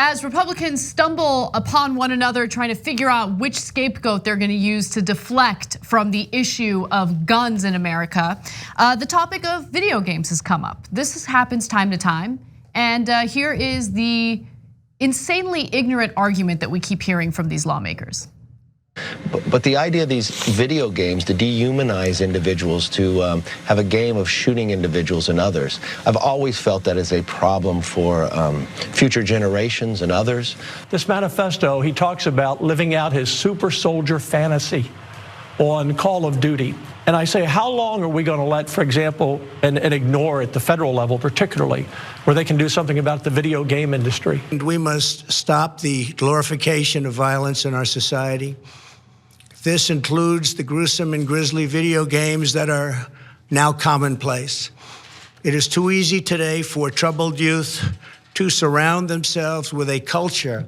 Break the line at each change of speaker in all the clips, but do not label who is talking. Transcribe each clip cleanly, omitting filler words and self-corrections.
As Republicans stumble upon one another trying to figure out which scapegoat they're going to use to deflect from the issue of guns in America, the topic of video games has come up. This happens time to time, and here is the insanely ignorant argument that we keep hearing from these lawmakers.
But the idea of these video games to dehumanize individuals, to have a game of shooting individuals and others, I've always felt that is a problem for future generations and others.
This manifesto, he talks about living out his super soldier fantasy on Call of Duty. And I say, how long are we going to let, for example, and ignore at the federal level particularly, where they can do something about the video game industry?
And we must stop the glorification of violence in our society. This includes the gruesome and grisly video games that are now commonplace. It is too easy today for troubled youth to surround themselves with a culture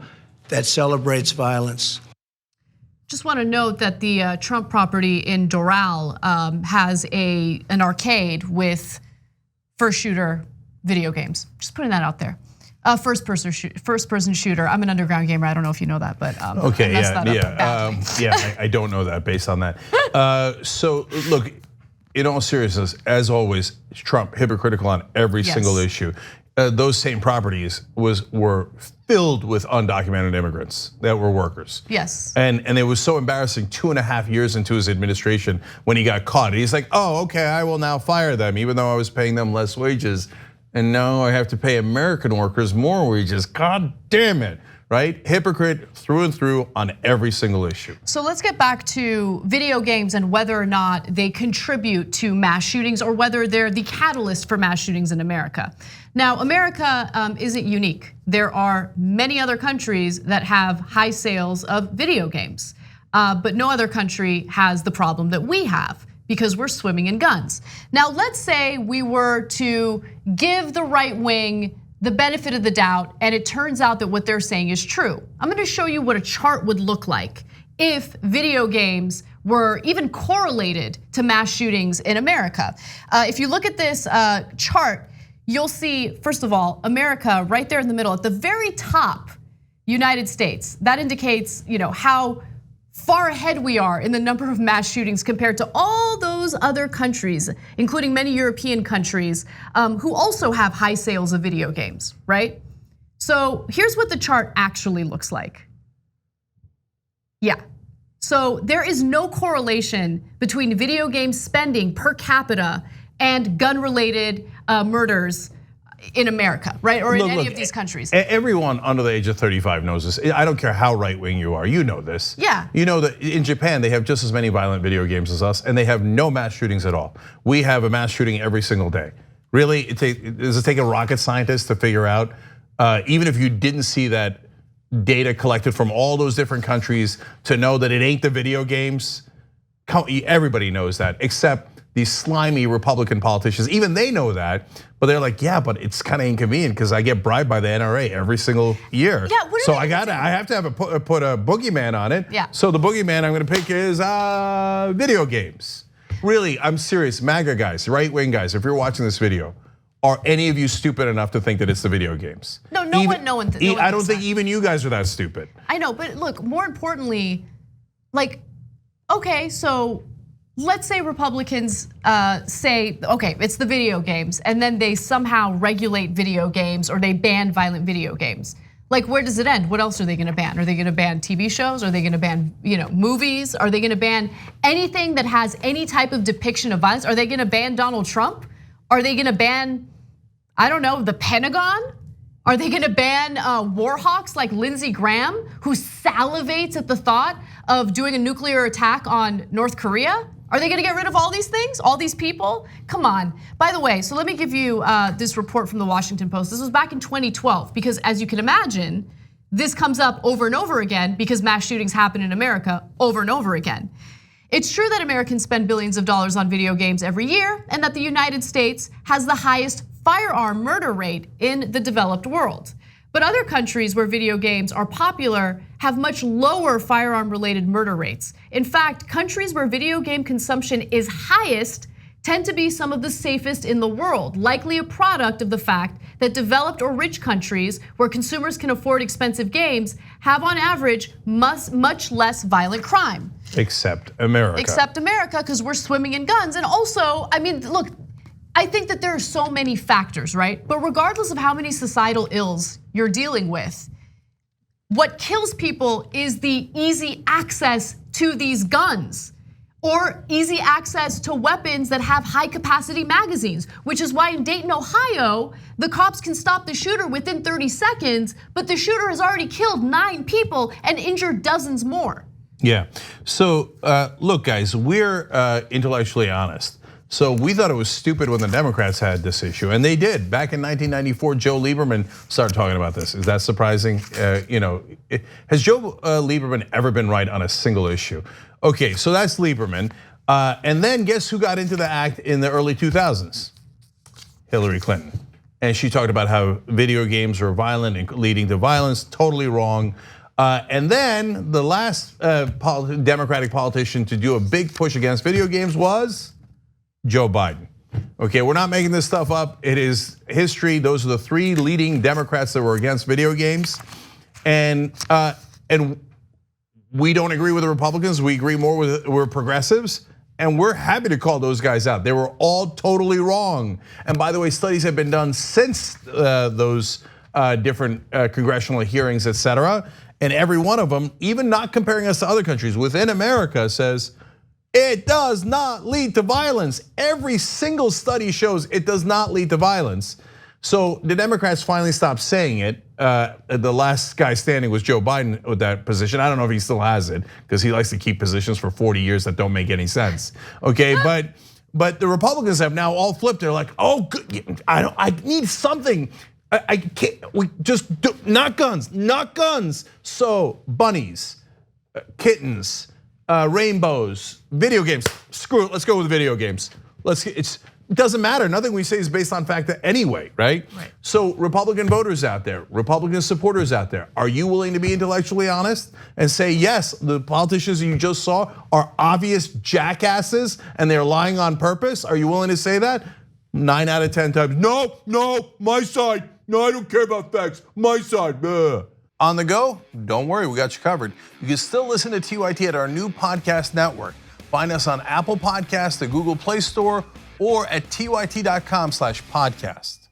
that celebrates violence.
Just want to note that the Trump property in Doral has an arcade with first shooter video games. Just putting that out there. First person shooter. I'm an underground gamer. I don't know if you know that, but
okay, yeah, I don't know that based on that. So look, in all seriousness, as always, Trump hypocritical on every single issue. Those same properties were filled with undocumented immigrants that were workers.
Yes.
And it was so embarrassing 2.5 years into his administration when he got caught. He's like, oh, okay, I will now fire them, even though I was paying them less wages. And now I have to pay American workers more wages. God damn it, right? Hypocrite through and through on every single issue.
So let's get back to video games and whether or not they contribute to mass shootings or whether they're the catalyst for mass shootings in America. Now, America isn't unique. There are many other countries that have high sales of video games, but no other country has the problem that we have, because we're swimming in guns. Now, let's say we were to give the right wing the benefit of the doubt, and it turns out that what they're saying is true. I'm gonna show you what a chart would look like if video games were even correlated to mass shootings in America. If you look at this chart, you'll see, first of all, America right there in the middle, at the very top, United States. That indicates, how far ahead we are in the number of mass shootings compared to all those other countries, including many European countries who also have high sales of video games, right? So here's what the chart actually looks like. Yeah, so there is no correlation between video game spending per capita and gun-related murders in America, right? Or in any of these countries.
Everyone under the age of 35 knows this. I don't care how right wing you are, you know this.
Yeah.
You know that in Japan, they have just as many violent video games as us, and they have no mass shootings at all. We have a mass shooting every single day. Really, does it take a rocket scientist to figure out, even if you didn't see that data collected from all those different countries, to know that it ain't the video games? Everybody knows that, except these slimy Republican politicians. Even they know that, but they're like, yeah, but it's kind of inconvenient because I get bribed by the NRA every single year.
Yeah,
so I have to have put a boogeyman on it.
Yeah.
So the boogeyman I'm going to pick is video games. Really, I'm serious. MAGA guys, right wing guys, if you're watching this video, are any of you stupid enough to think that it's the video games?
No one.
I don't think even you guys are that stupid.
I know, but look, more importantly, okay, so let's say Republicans say, okay, it's the video games, and then they somehow regulate video games or they ban violent video games. Like, where does it end? What else are they gonna ban? Are they gonna ban TV shows? Are they gonna ban, movies? Are they gonna ban anything that has any type of depiction of violence? Are they gonna ban Donald Trump? Are they gonna ban, I don't know, the Pentagon? Are they gonna ban war hawks like Lindsey Graham, who salivates at the thought of doing a nuclear attack on North Korea? Are they gonna get rid of all these things, all these people? Come on. By the way, so let me give you this report from the Washington Post. This was back in 2012, because as you can imagine, this comes up over and over again because mass shootings happen in America over and over again. It's true that Americans spend billions of dollars on video games every year, and that the United States has the highest firearm murder rate in the developed world. But other countries where video games are popular have much lower firearm-related murder rates. In fact, countries where video game consumption is highest tend to be some of the safest in the world, likely a product of the fact that developed or rich countries where consumers can afford expensive games have on average much less violent crime.
Except America.
Except America, because we're swimming in guns. And also, I mean, look, I think that there are so many factors, right? But regardless of how many societal ills you're dealing with, what kills people is the easy access to these guns, or easy access to weapons that have high capacity magazines, which is why in Dayton, Ohio, the cops can stop the shooter within 30 seconds, but the shooter has already killed 9 people and injured dozens more.
Yeah, so look guys, we're intellectually honest. So we thought it was stupid when the Democrats had this issue, and they did. Back in 1994, Joe Lieberman started talking about this. Is that surprising? Has Joe Lieberman ever been right on a single issue? Okay, so that's Lieberman. And then guess who got into the act in the early 2000s? Hillary Clinton. And she talked about how video games were violent and leading to violence, totally wrong. And then the last Democratic politician to do a big push against video games was Joe Biden. Okay, we're not making this stuff up. It is history. Those are the 3 leading Democrats that were against video games. And we don't agree with the Republicans. We agree more with we're progressives. And we're happy to call those guys out. They were all totally wrong. And by the way, studies have been done since those different congressional hearings, et cetera. And every one of them, even not comparing us to other countries within America, says it does not lead to violence. Every single study shows it does not lead to violence. So the Democrats finally stopped saying it. The last guy standing was Joe Biden with that position. I don't know if he still has it because he likes to keep positions for 40 years that don't make any sense. Okay, but the Republicans have now all flipped. They're like, oh, I need something. I can't. We just do, not guns, not guns. So bunnies, kittens, rainbows, video games. Screw it. Let's go with video games. It doesn't matter. Nothing we say is based on fact anyway, right? So Republican voters out there, Republican supporters out there, are you willing to be intellectually honest and say, yes, the politicians you just saw are obvious jackasses and they're lying on purpose? Are you willing to say that? 9 out of 10 times, no, my side. No, I don't care about facts, my side. Bleh. On the go? Don't worry, we got you covered. You can still listen to TYT at our new podcast network. Find us on Apple Podcasts, the Google Play Store, or at tyt.com/podcast.